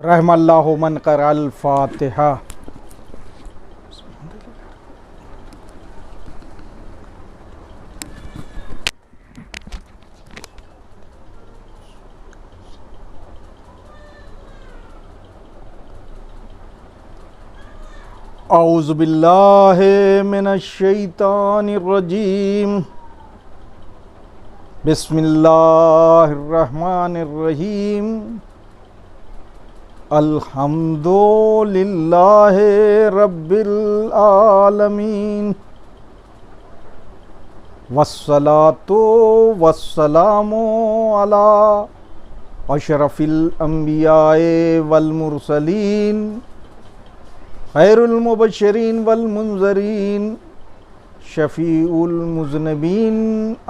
रहमल्लाहु मन क़रअल फ़ातिहा। औज़ु बिल्लाहि मिनश शैतानिर रजीम। बिस्मिल्लाहिर रहमानिर रहीम। अल्हम्दुलिल्लाहि रब्बिल आलमीन। वस्सलातु वस्सलामु अला अशरफिल अंबियाए वल मुरसलीन खैरुल मुबश्शिरीन वल मुनज़रीन शफ़ीउल मुज़निबीन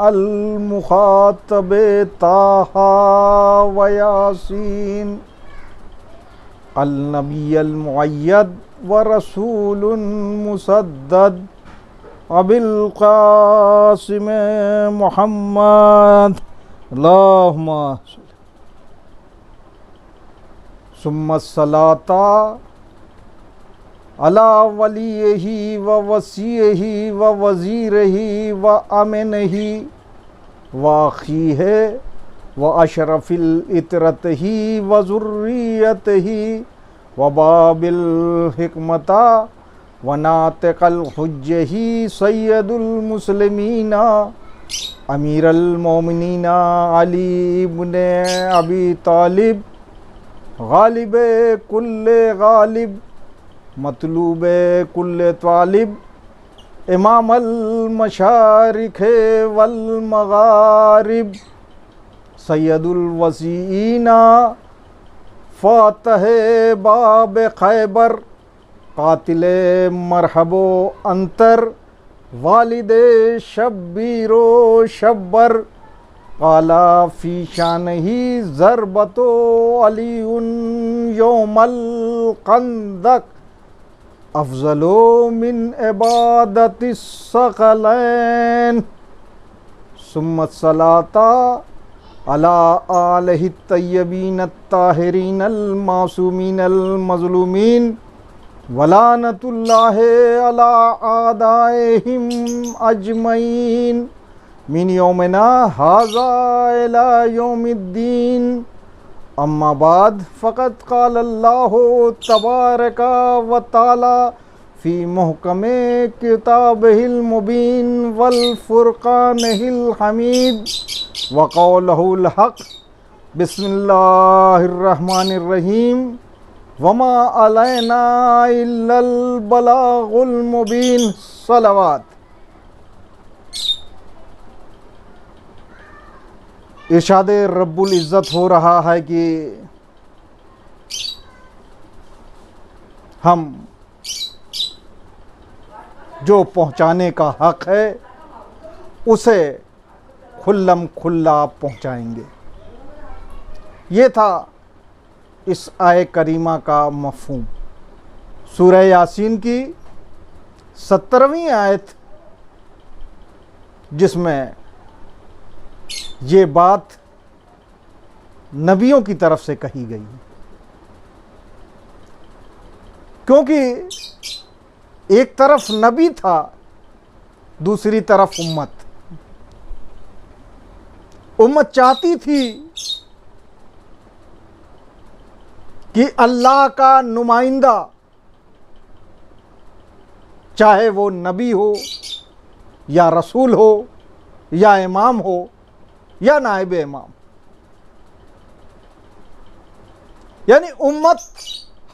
अल मुख़ातबे ताहा व यासीन अल नबिय्युल मुअय्यद व रसूलुन मुसद्दद अबिल क़ासिम मुहम्मद अल्लाहुम्मा सुम्मा सलाता अला वलियही व वसीयही व वज़ीरही व अमीनही व अख़ीहे व अशरफिल इतरतही व ज़ुर्रियतही व बाबिल हिकमता व नातिक़ल हुज्जही सय्यदुल मुस्लिमीना अमीरुल मोमिनीना अली इब्न अबी तालिब गालिबे कुल्ले गालिब मतलूबे कुल्ले तालिब इमामल मशारिक़े वल मगारिब सैयदुल वसीईना फ़ातिह बाब खैबर कातिले मरहबो अंतर वालिदे शब्बीरो शब्बर काला फ़ी शानही ज़रबतो अलीउन यौमल कंदक अफ़ज़लो मिन इबादतिस सकलैन सुम्मा सलाता अला आलिहि तय्यबीन अत्ताहिरीन अल मासूमीन अल मज़लूमीन वलानतुल्लाहि अला आदाइहिम अजमईन मिन यौमिना हाज़ा इला यौमिद्दीन। अम्मा बाद फ़क़द क़ाल अल्लाहु तबारक व तआला फ़ी मुहकमे किताबिहिल मुबीन वल फ़ुरक़ानिहिल हमीद व क़ौलुहुल हक़। बिस्मिल्लाहिर रहमानिर रहीम। वमा अलैना इल्लल बलागुल मुबीन। सलावत। इरशाद रब्बुल इज़्ज़त हो रहा है कि हम जो पहुँचाने का हक़ है उसे खुल्लम खुल्ला पहुँचाएंगे। ये था इस आय करीमा का मफ़हूम। सूरह यासीन की 17वीं आयत जिसमें ये बात नबियों की तरफ से कही गई है, क्योंकि एक तरफ नबी था, दूसरी तरफ उम्मत चाहती थी कि अल्लाह का नुमाइंदा, चाहे वो नबी हो या रसूल हो या इमाम हो या नाइब इमाम, यानी उम्मत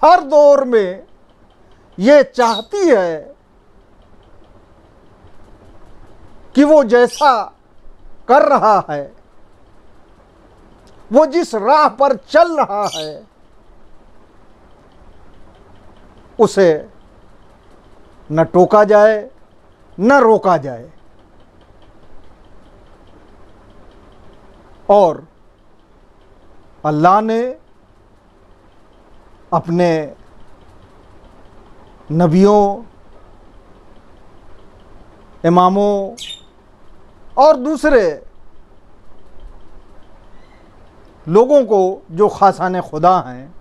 हर दौर में ये चाहती है कि वो जैसा कर रहा है, वो जिस राह पर चल रहा है, उसे न टोका जाए न रोका जाए। और अल्लाह ने अपने नबियों, इमामों और दूसरे लोगों को जो खासाने खुदा हैं,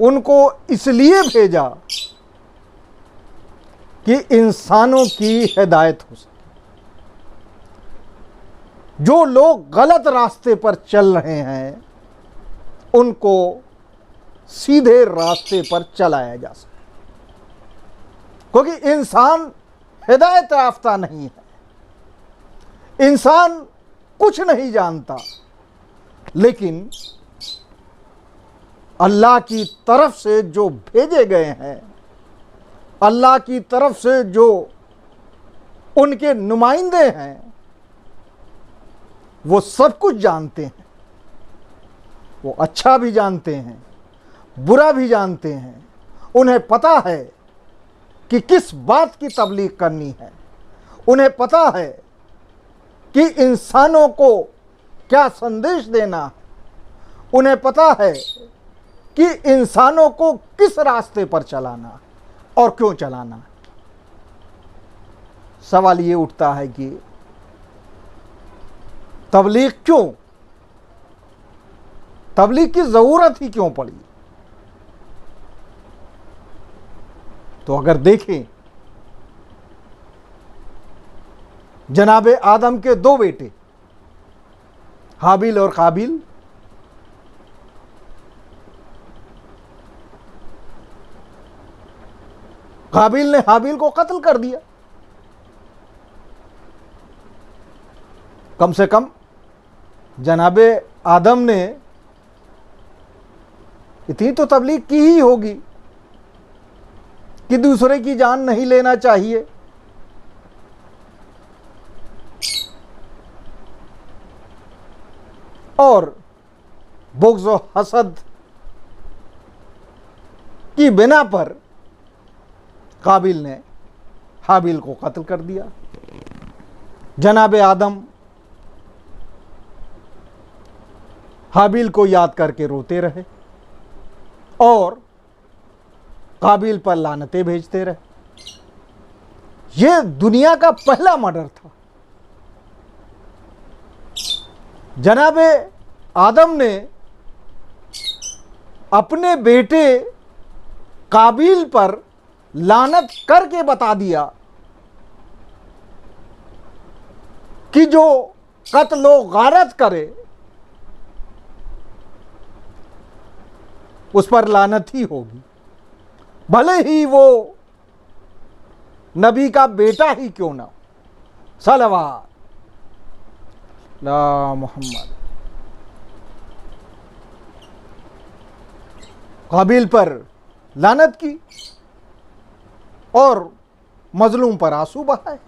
उनको इसलिए भेजा कि इंसानों की हिदायत हो सके। जो लोग गलत रास्ते पर चल रहे हैं उनको सीधे रास्ते पर चलाया जा सके, क्योंकि इंसान हिदायत याफ्ता नहीं है, इंसान कुछ नहीं जानता। लेकिन अल्लाह की तरफ से जो भेजे गए हैं, अल्लाह की तरफ से जो उनके नुमाइंदे हैं, वो सब कुछ जानते हैं। वो अच्छा भी जानते हैं, बुरा भी जानते हैं। उन्हें पता है कि किस बात की तबलीग करनी है। उन्हें पता है कि इंसानों को क्या संदेश देना है। उन्हें पता है कि इंसानों को किस रास्ते पर चलाना है और क्यों चलाना है। सवाल ये उठता है कि तबलीग क्यों, तबलीग की जरूरत ही क्यों पड़ी। तो अगर देखें, जनाबे आदम के दो बेटे हाबिल और काबिल, काबिल ने हाबिल को कत्ल कर दिया। कम से कम जनाबे आदम ने इतनी तो तबलीग की ही होगी कि दूसरे की जान नहीं लेना चाहिए। और बुग़्ज़ व हसद की बिना पर काबिल ने हाबिल को कत्ल कर दिया। जनाबे आदम हाबिल को याद करके रोते रहे और काबिल पर लानतें भेजते रहे। यह दुनिया का पहला मर्डर था। जनाबे आदम ने अपने बेटे काबिल पर लानत करके बता दिया कि जो कत्ल व गारत करे उस पर लानत ही होगी, भले ही वो नबी का बेटा ही क्यों ना हो। सलवात ला मोहम्मद। काबिल पर लानत की और मजलूम पर आंसू बहाए।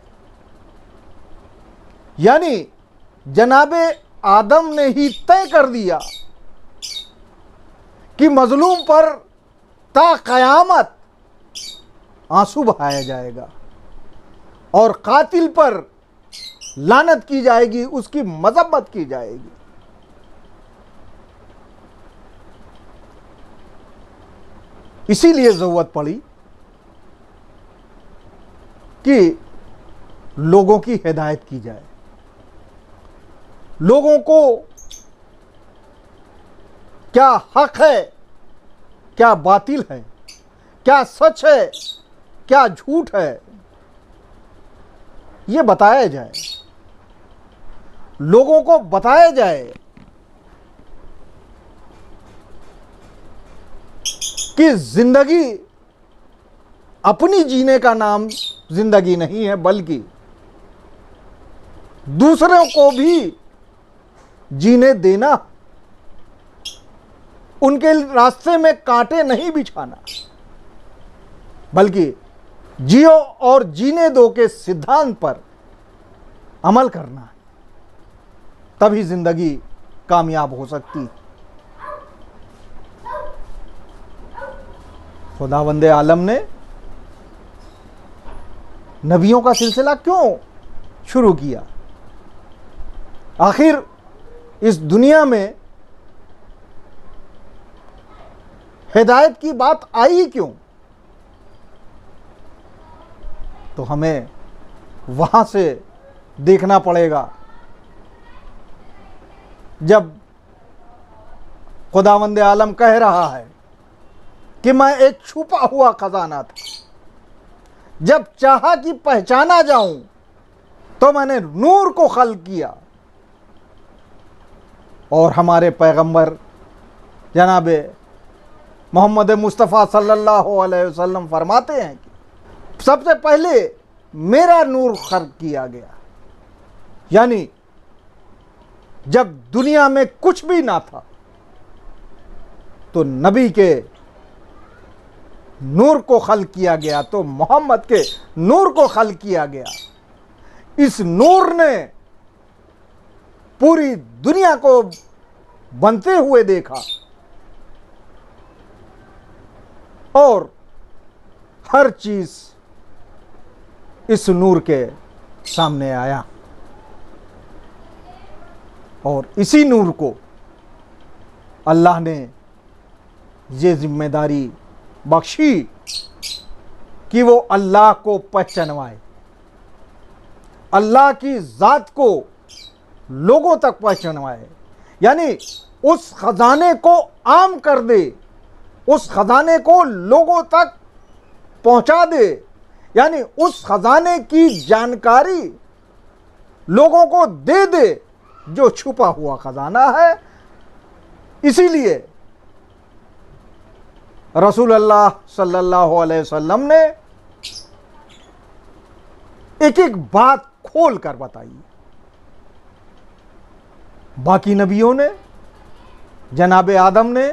यानी जनाबे आदम ने ही तय कर दिया कि मजलूम पर ता कयामत आंसू बहाया जाएगा और कातिल पर लानत की जाएगी, उसकी मजम्मत की जाएगी। इसीलिए जरूरत पड़ी कि लोगों की हिदायत की जाए, लोगों को क्या हक है, क्या बातिल है, क्या सच है, क्या झूठ है, ये बताया जाए। लोगों को बताया जाए कि जिंदगी अपनी जीने का नाम जिंदगी नहीं है, बल्कि दूसरों को भी जीने देना, उनके रास्ते में कांटे नहीं बिछाना, बल्कि जियो और जीने दो के सिद्धांत पर अमल करना है। तभी जिंदगी कामयाब हो सकती। खुदावंदे आलम ने नबियों का सिलसिला क्यों शुरू किया? आखिर इस दुनिया में हिदायत की बात आई क्यों? तो हमें वहां से देखना पड़ेगा जब खुदावंदे आलम कह रहा है कि मैं एक छुपा हुआ खजाना था। जब चाहा कि पहचाना जाऊं तो मैंने नूर को खल्क किया। और हमारे पैगंबर जनाब मोहम्मद मुस्तफ़ा सल्लल्लाहु अलैहि वसल्लम फरमाते हैं कि सबसे पहले मेरा नूर खल्क किया गया। यानी जब दुनिया में कुछ भी ना था तो नबी के नूर को खल्क किया गया, तो मोहम्मद के नूर को खल्क किया गया। इस नूर ने पूरी दुनिया को बनते हुए देखा और हर चीज इस नूर के सामने आया। और इसी नूर को अल्लाह ने ये जिम्मेदारी बख्शी कि वो अल्लाह को पहचानवाए, अल्लाह की ज़ात को लोगों तक पहचानवाए। यानी उस खजाने को आम कर दे, उस खजाने को लोगों तक पहुंचा दे। यानी उस खजाने की जानकारी लोगों को दे दे जो छुपा हुआ खजाना है। इसीलिए रसूल अल्लाह सल्लल्लाहु अलैहि वसल्लम ने एक एक बात खोल कर बताई। बाकी नबियों ने, जनाब आदम ने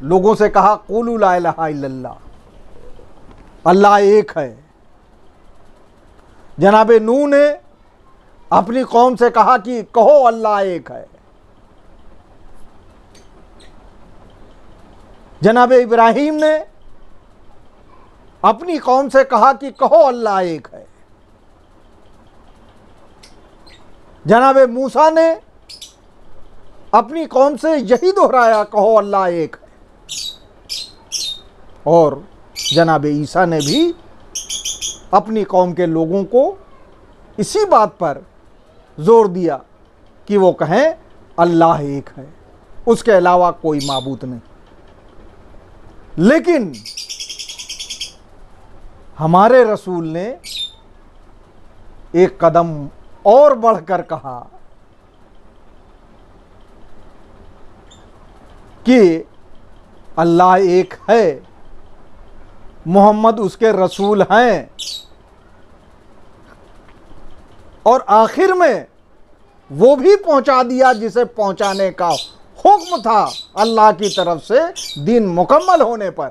लोगों से कहा क़ुलू ला इलाहा इल्लल्लाह, अल्लाह एक है। जनाब नूह ने अपनी कौम से कहा कि कहो अल्लाह एक है। जनाब इब्राहीम ने अपनी कौम से कहा कि कहो अल्लाह एक है। जनाब मूसा ने अपनी कौम से यही दोहराया, कहो अल्लाह एक है। और जनाब ईसा ने भी अपनी कौम के लोगों को इसी बात पर जोर दिया कि वो कहें अल्लाह एक है, उसके अलावा कोई माबूद नहीं। लेकिन हमारे रसूल ने एक कदम और बढ़कर कहा कि अल्लाह एक है, मोहम्मद उसके रसूल हैं। और आखिर में वो भी पहुंचा दिया जिसे पहुंचाने का हुक्म था अल्लाह की तरफ से दीन मुकम्मल होने पर।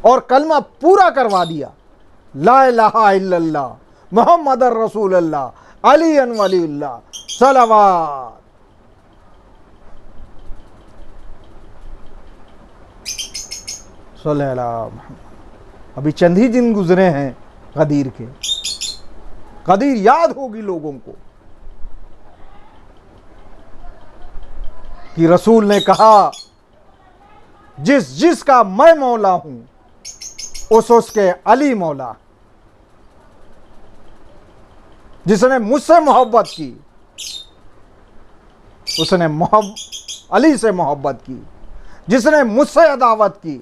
और कलमा पूरा करवा दिया, ला इलाहा इल्लल्लाह मुहम्मदुर रसूलुल्लाह अली वलीउल्लाह सलावत। सल्लल्लाहु अलैहि वसल्लम। अभी चंद ही दिन गुजरे हैं गदीर के। गदीर याद होगी लोगों को कि रसूल ने कहा जिसका मैं मौला हूं उसके अली मौला। जिसने मुझसे मोहब्बत की उसने अली से मोहब्बत की, जिसने मुझसे अदावत की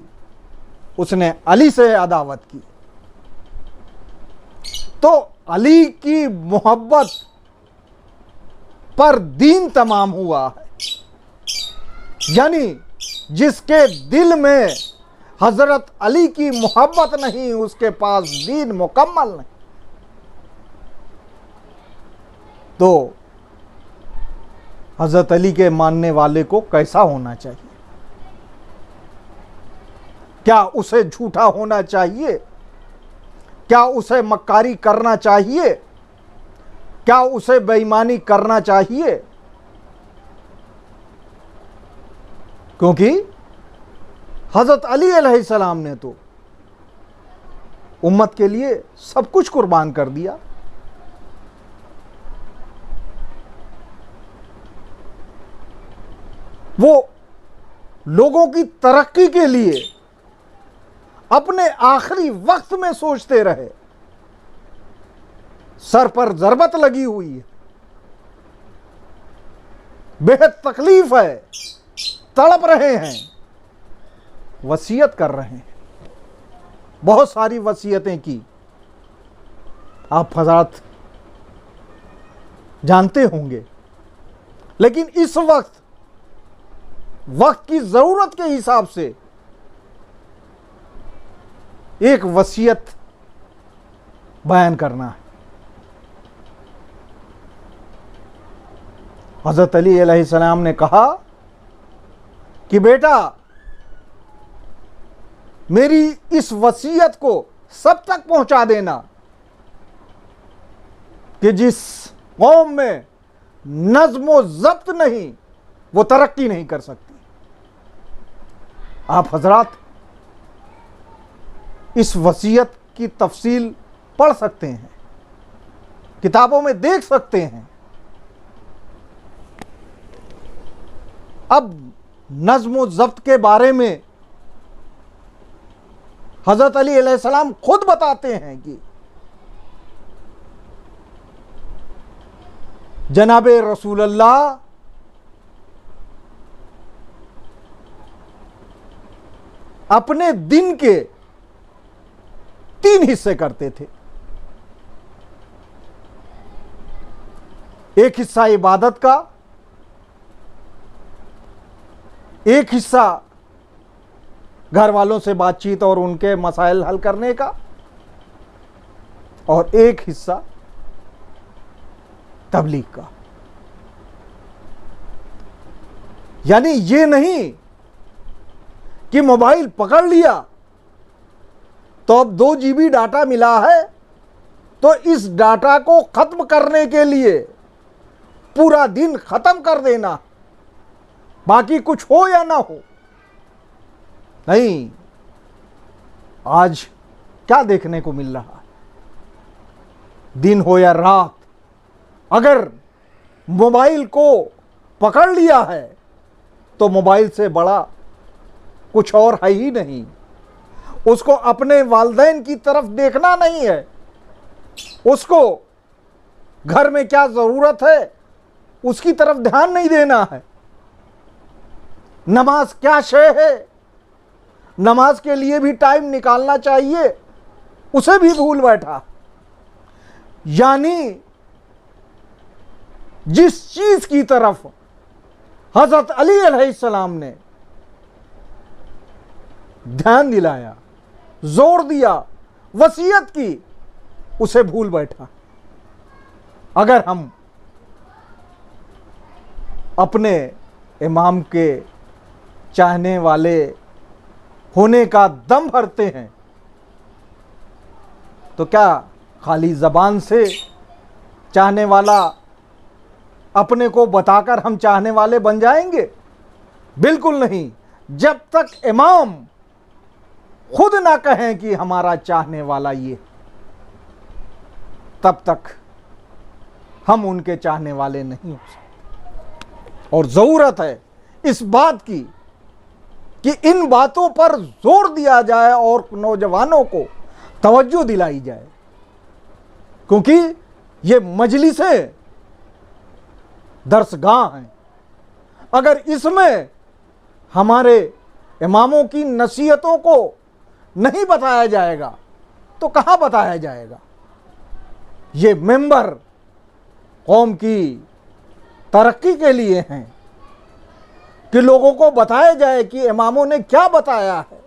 उसने अली से अदावत की। तो अली की मोहब्बत पर दीन तमाम हुआ है। यानी जिसके दिल में हजरत अली की मोहब्बत नहीं उसके पास दीन मुकम्मल नहीं। तो हजरत अली के मानने वाले को कैसा होना चाहिए? क्या उसे झूठा होना चाहिए? क्या उसे मक्कारी करना चाहिए? क्या उसे बेईमानी करना चाहिए? क्योंकि हजरत अली अलैहिस्सलाम ने तो उम्मत के लिए सब कुछ कुर्बान कर दिया। वो लोगों की तरक्की के लिए अपने आखिरी वक्त में सोचते रहे। सर पर जरबत लगी हुई है, बेहद तकलीफ है, तड़प रहे हैं, वसीयत कर रहे हैं। बहुत सारी वसीयतें की, आप हज़रात जानते होंगे, लेकिन इस वक्त की ज़रूरत के हिसाब से एक वसीयत बयान करना है। हज़रत अली अलैहिस्सलाम ने कहा कि बेटा, मेरी इस वसीयत को सब तक पहुंचा देना कि जिस कौम में नज़्म व ज़ब्त नहीं, वो तरक्की नहीं कर सकती। आप हजरात इस वसीयत की तफसील पढ़ सकते हैं, किताबों में देख सकते हैं। अब नज़्म व ज़ब्त के बारे में हज़रत अली अलैहिस्सलाम खुद बताते हैं कि जनाबे रसूलल्लाह अपने दिन के 3 हिस्से करते थे। एक हिस्सा इबादत का, एक हिस्सा घर वालों से बातचीत और उनके मसाइल हल करने का, और एक हिस्सा तबलीग का। यानी ये नहीं कि मोबाइल पकड़ लिया तो अब 2 GB डाटा मिला है तो इस डाटा को खत्म करने के लिए पूरा दिन खत्म कर देना, बाकी कुछ हो या ना हो। नहीं, आज क्या देखने को मिल रहा है, दिन हो या रात, अगर मोबाइल को पकड़ लिया है तो मोबाइल से बड़ा कुछ और है ही नहीं। उसको अपने वालिदैन की तरफ देखना नहीं है, उसको घर में क्या ज़रूरत है उसकी तरफ ध्यान नहीं देना है। नमाज क्या शय है, नमाज के लिए भी टाइम निकालना चाहिए, उसे भी भूल बैठा। यानी जिस चीज की तरफ हजरत अली अलैहिस्सलाम ने ध्यान दिलाया, जोर दिया, वसीयत की, उसे भूल बैठा। अगर हम अपने इमाम के चाहने वाले होने का दम भरते हैं तो क्या खाली ज़बान से चाहने वाला अपने को बताकर हम चाहने वाले बन जाएंगे? बिल्कुल नहीं। जब तक इमाम खुद ना कहें कि हमारा चाहने वाला ये, तब तक हम उनके चाहने वाले नहीं हो सकते। और ज़रूरत है इस बात की कि इन बातों पर जोर दिया जाए और नौजवानों को तवज्जो दिलाई जाए, क्योंकि ये मजलिसें दर्सगाह हैं। अगर इसमें हमारे इमामों की नसीहतों को नहीं बताया जाएगा तो कहाँ बताया जाएगा? ये मेंबर कौम की तरक्की के लिए हैं कि लोगों को बताया जाए कि इमामों ने क्या बताया है,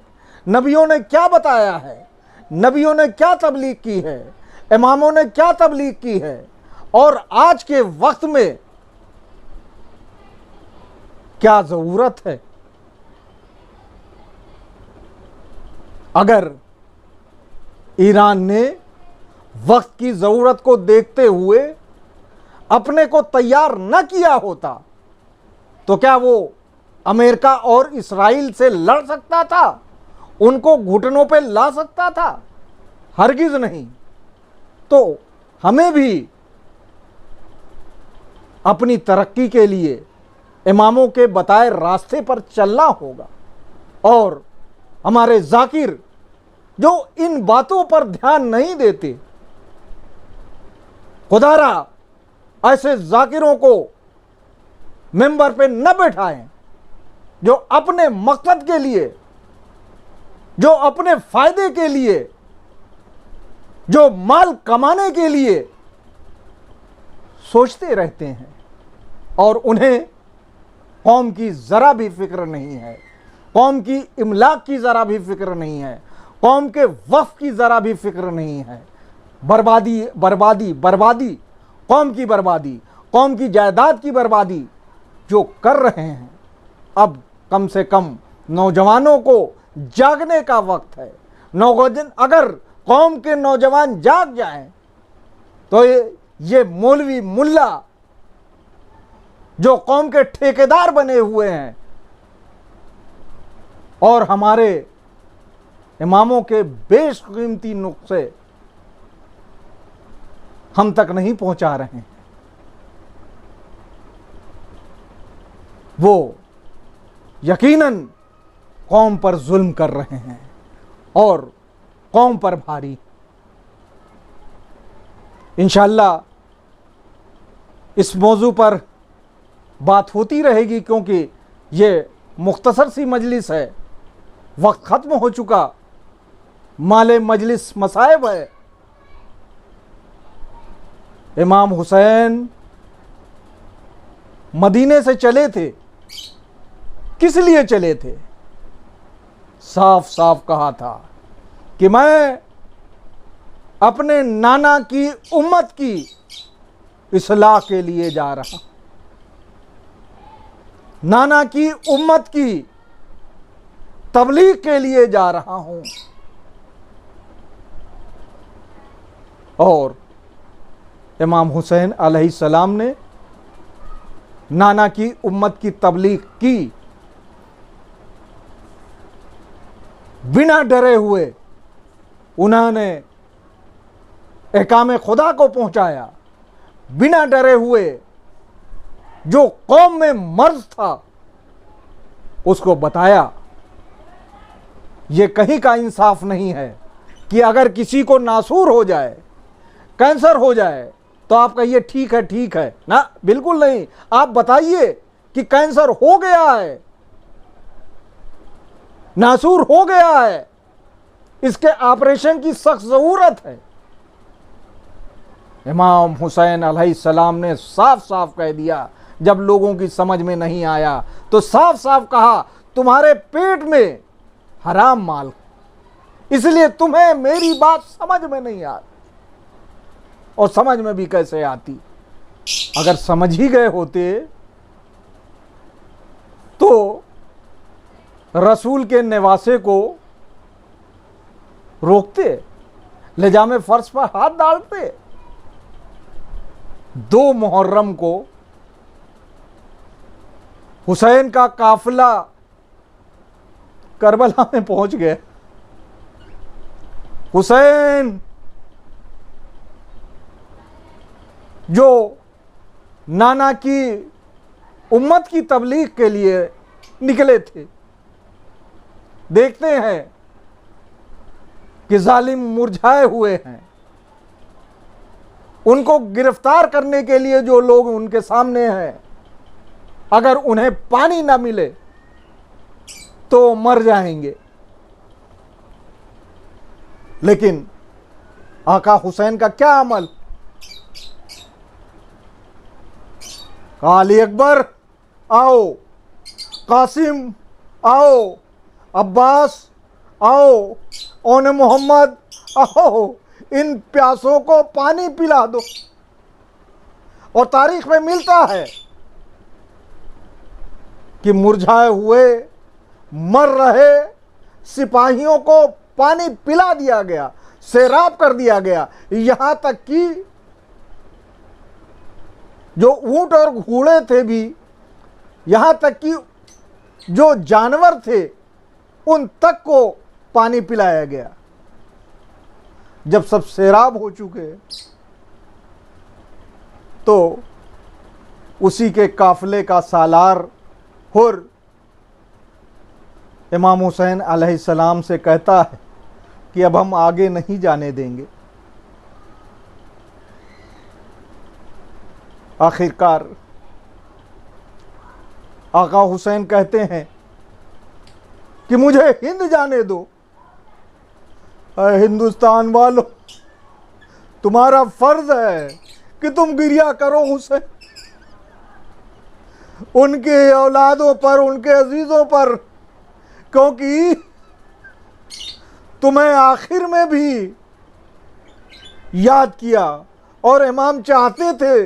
नबियों ने क्या बताया है, नबियों ने क्या तबलीग की है, इमामों ने क्या तबलीग की है, और आज के वक्त में क्या ज़रूरत है। अगर ईरान ने वक्त की ज़रूरत को देखते हुए अपने को तैयार न किया होता तो क्या वो अमेरिका और इस्राइल से लड़ सकता था, उनको घुटनों पे ला सकता था? हरगिज़ नहीं। तो हमें भी अपनी तरक्की के लिए इमामों के बताए रास्ते पर चलना होगा। और हमारे जाकिर जो इन बातों पर ध्यान नहीं देते, खुदारा ऐसे जाकिरों को मेंबर पे न बैठाएं, जो अपने मकसद के लिए, जो अपने फायदे के लिए, जो माल कमाने के लिए सोचते रहते हैं और उन्हें कौम की जरा भी फिक्र नहीं है, कौम की इमलाक की जरा भी फिक्र नहीं है, कौम के वक्फ की जरा भी फिक्र नहीं है। बर्बादी बर्बादी बर्बादी, कौम की बर्बादी, कौम की जायदाद की बर्बादी जो कर रहे हैं। अब कम से कम नौजवानों को जागने का वक्त है। नौजवान, अगर कौम के नौजवान जाग जाएं तो ये मौलवी मुल्ला जो कौम के ठेकेदार बने हुए हैं और हमारे इमामों के बेशकीमती नुस्खे हम तक नहीं पहुंचा रहे हैं, वो यकीनन कौम पर जुल्म कर रहे हैं और कौम पर भारी। इंशाअल्लाह इस मौजू पर बात होती रहेगी, क्योंकि ये मुख्तसर सी मजलिस है, वक्त ख़त्म हो चुका, माले मजलिस मसाइब है। इमाम हुसैन मदीने से चले थे, किस लिए चले थे? साफ साफ कहा था कि मैं अपने नाना की उम्मत की इस्लाह के लिए जा रहा, नाना की उम्मत की तबलीग के लिए जा रहा हूं। और इमाम हुसैन अलैहिस्सलाम ने नाना की उम्मत की तबलीग की, बिना डरे हुए उन्होंने एकामे खुदा को पहुंचाया, बिना डरे हुए जो कौम में मर्ज था उसको बताया। ये कहीं का इंसाफ नहीं है कि अगर किसी को नासूर हो जाए, कैंसर हो जाए, तो आप कहिए ठीक है ना, बिल्कुल नहीं। आप बताइए कि कैंसर हो गया है, नासूर हो गया है, इसके ऑपरेशन की सख्त जरूरत है। इमाम हुसैन अलैहिस्सलाम ने साफ साफ कह दिया, जब लोगों की समझ में नहीं आया तो साफ साफ कहा, तुम्हारे पेट में हराम माल, इसलिए तुम्हें मेरी बात समझ में नहीं आती। और समझ में भी कैसे आती? अगर समझ ही गए होते तो रसूल के नवासे को रोकते, ले जामे फर्श पर हाथ डालते। 2 मुहर्रम को हुसैन का काफिला करबला में पहुंच गए। हुसैन जो नाना की उम्मत की तबलीग के लिए निकले थे, देखते हैं कि जालिम मुरझाए हुए हैं। उनको गिरफ्तार करने के लिए जो लोग उनके सामने हैं, अगर उन्हें पानी ना मिले तो मर जाएंगे। लेकिन आका हुसैन का क्या अमल? अली अकबर आओ, कासिम आओ, अब्बास आओ, ओने मोहम्मद आओ, इन प्यासों को पानी पिला दो। और तारीख में मिलता है कि मुरझाए हुए मर रहे सिपाहियों को पानी पिला दिया गया, सैराब कर दिया गया। यहां तक कि जो ऊंट और घोड़े थे भी, यहां तक कि जो जानवर थे उन तक को पानी पिलाया गया। जब सब सैराब हो चुके तो उसी के काफिले का सालार हुर इमाम हुसैन अलैहिस्सलाम से कहता है कि अब हम आगे नहीं जाने देंगे। आखिरकार आका हुसैन कहते हैं कि मुझे हिंद जाने दो। अरे हिंदुस्तान वालों, तुम्हारा फर्ज है कि तुम गिरिया करो हुसैन, उनके औलादों पर, उनके अजीजों पर, क्योंकि तुम्हें आखिर में भी याद किया और इमाम चाहते थे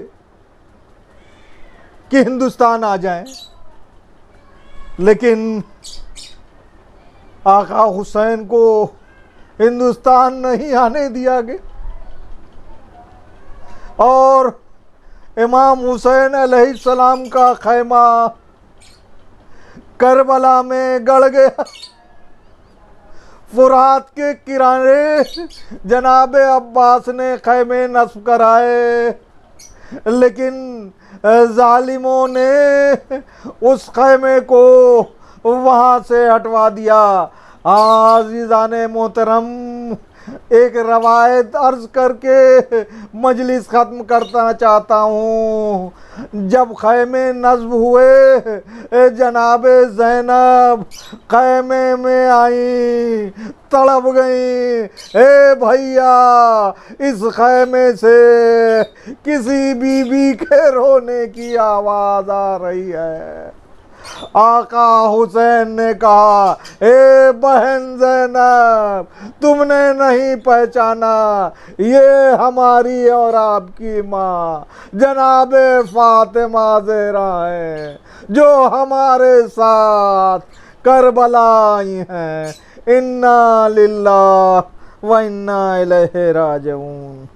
कि हिंदुस्तान आ जाए, लेकिन आका हुसैन को हिंदुस्तान नहीं आने दिया गया और इमाम हुसैन अलैहिस्सलाम का खैमा करबला में गड़ गया। फुरात के किनारे जनाब अब्बास ने खैमे नस्ब कराए, लेकिन जालिमों ने उस खैमे को वहाँ से हटवा दिया। आज़ीज़ाने मोहतरम, एक रवायत अर्ज करके मजलिस ख़त्म करना चाहता हूँ। जब खैमे नस्ब हुए, जनाब ज़ैनब खैमे में आई, तड़प गई, ए भैया, इस खैमे से किसी बीबी के रोने की आवाज़ आ रही है। आका हुसैन ने कहा, ए बहन ज़ैनब, तुमने नहीं पहचाना, ये हमारी और आपकी माँ जनाबे फातिमा ज़हरा है, जो हमारे साथ करबला आई हैं। इन्ना लिल्लाह व इन्ना इलैहि राजिऊन।